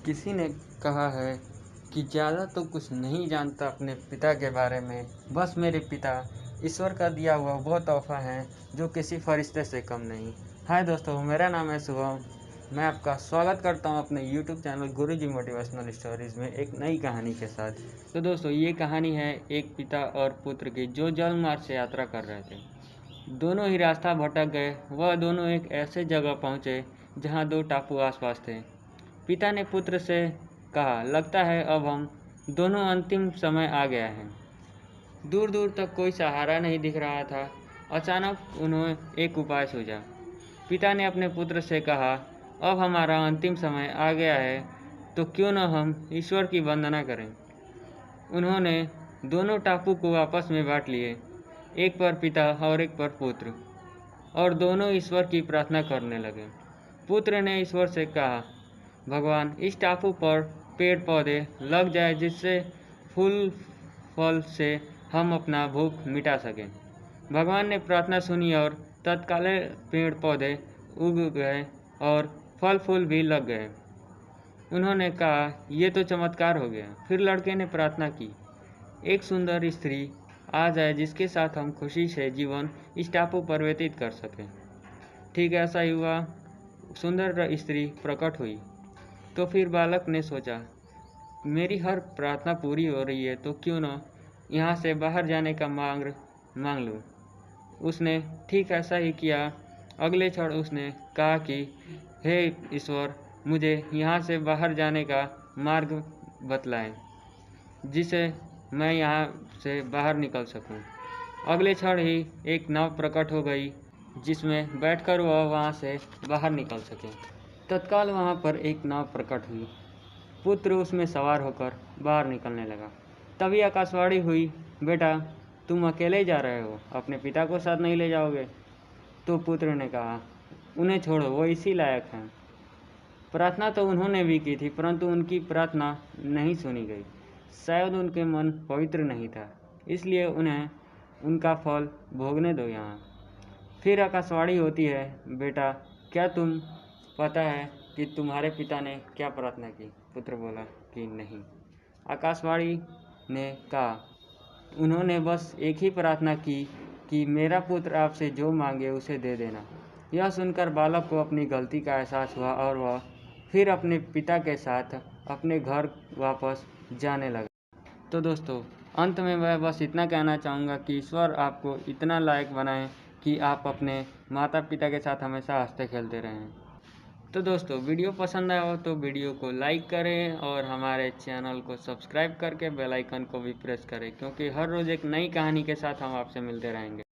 किसी ने कहा है कि ज़्यादा तो कुछ नहीं जानता अपने पिता के बारे में, बस मेरे पिता ईश्वर का दिया हुआ वो तोहफ़ा है जो किसी फरिश्ते से कम नहीं। हाय दोस्तों, मेरा नाम है शुभम। मैं आपका स्वागत करता हूं अपने YouTube चैनल गुरुजी मोटिवेशनल स्टोरीज़ में एक नई कहानी के साथ। तो दोस्तों, ये कहानी है एक पिता और पुत्र की जो जल मार्ग से यात्रा कर रहे थे। दोनों ही रास्ता भटक गए। वह दोनों एक ऐसे जगह पहुँचे जहाँ दो टापू आसपास थे। पिता ने पुत्र से कहा, लगता है अब हम दोनों अंतिम समय आ गया है। दूर दूर तक कोई सहारा नहीं दिख रहा था। अचानक उन्हें एक उपाय सूझा। पिता ने अपने पुत्र से कहा, अब हमारा अंतिम समय आ गया है, तो क्यों न हम ईश्वर की वंदना करें। उन्होंने दोनों टापू को आपस में बांट लिए, एक पर पिता और एक पर पुत्र, और दोनों ईश्वर की प्रार्थना करने लगे। पुत्र ने ईश्वर से कहा, भगवान, इस टापू पर पेड़ पौधे लग जाए जिससे फूल फल से हम अपना भूख मिटा सकें। भगवान ने प्रार्थना सुनी और तत्काल पेड़ पौधे उग गए और फल फूल भी लग गए। उन्होंने कहा, ये तो चमत्कार हो गया। फिर लड़के ने प्रार्थना की, एक सुंदर स्त्री आ जाए जिसके साथ हम खुशी से जीवन इस टापू पर व्यतीत कर सकें। ठीक ऐसा ही हुआ। सुंदर स्त्री प्रकट हुई। तो फिर बालक ने सोचा, मेरी हर प्रार्थना पूरी हो रही है, तो क्यों न यहाँ से बाहर जाने का मांग लूँ। उसने ठीक ऐसा ही किया। अगले क्षण उसने कहा कि हे ईश्वर, मुझे यहाँ से बाहर जाने का मार्ग बतलाएं, जिसे मैं यहाँ से बाहर निकल सकूं। अगले क्षण ही एक नाव प्रकट हो गई जिसमें बैठकर वह वहाँ से बाहर निकल सके। तत्काल वहाँ पर एक नाव प्रकट हुई। पुत्र उसमें सवार होकर बाहर निकलने लगा। तभी आकाशवाणी हुई, बेटा, तुम अकेले जा रहे हो, अपने पिता को साथ नहीं ले जाओगे। तो पुत्र ने कहा, उन्हें छोड़ो, वो इसी लायक हैं। प्रार्थना तो उन्होंने भी की थी, परंतु उनकी प्रार्थना नहीं सुनी गई। शायद उनके मन पवित्र नहीं था, इसलिए उन्हें उनका फल भोगने दो यहाँ। फिर आकाशवाणी होती है, बेटा, क्या तुम पता है कि तुम्हारे पिता ने क्या प्रार्थना की? पुत्र बोला कि नहीं। आकाशवाणी ने कहा, उन्होंने बस एक ही प्रार्थना की कि मेरा पुत्र आपसे जो मांगे उसे दे देना। यह सुनकर बालक को अपनी गलती का एहसास हुआ और वह फिर अपने पिता के साथ अपने घर वापस जाने लगा। तो दोस्तों, अंत में मैं बस इतना कहना चाहूँगा कि ईश्वर आपको इतना लायक बनाए कि आप अपने माता पिता के साथ हमेशा हंसते खेलते रहें। तो दोस्तों, वीडियो पसंद आया हो तो वीडियो को लाइक करें और हमारे चैनल को सब्सक्राइब करके बेल आइकन को भी प्रेस करें, क्योंकि हर रोज़ एक नई कहानी के साथ हम आपसे मिलते रहेंगे।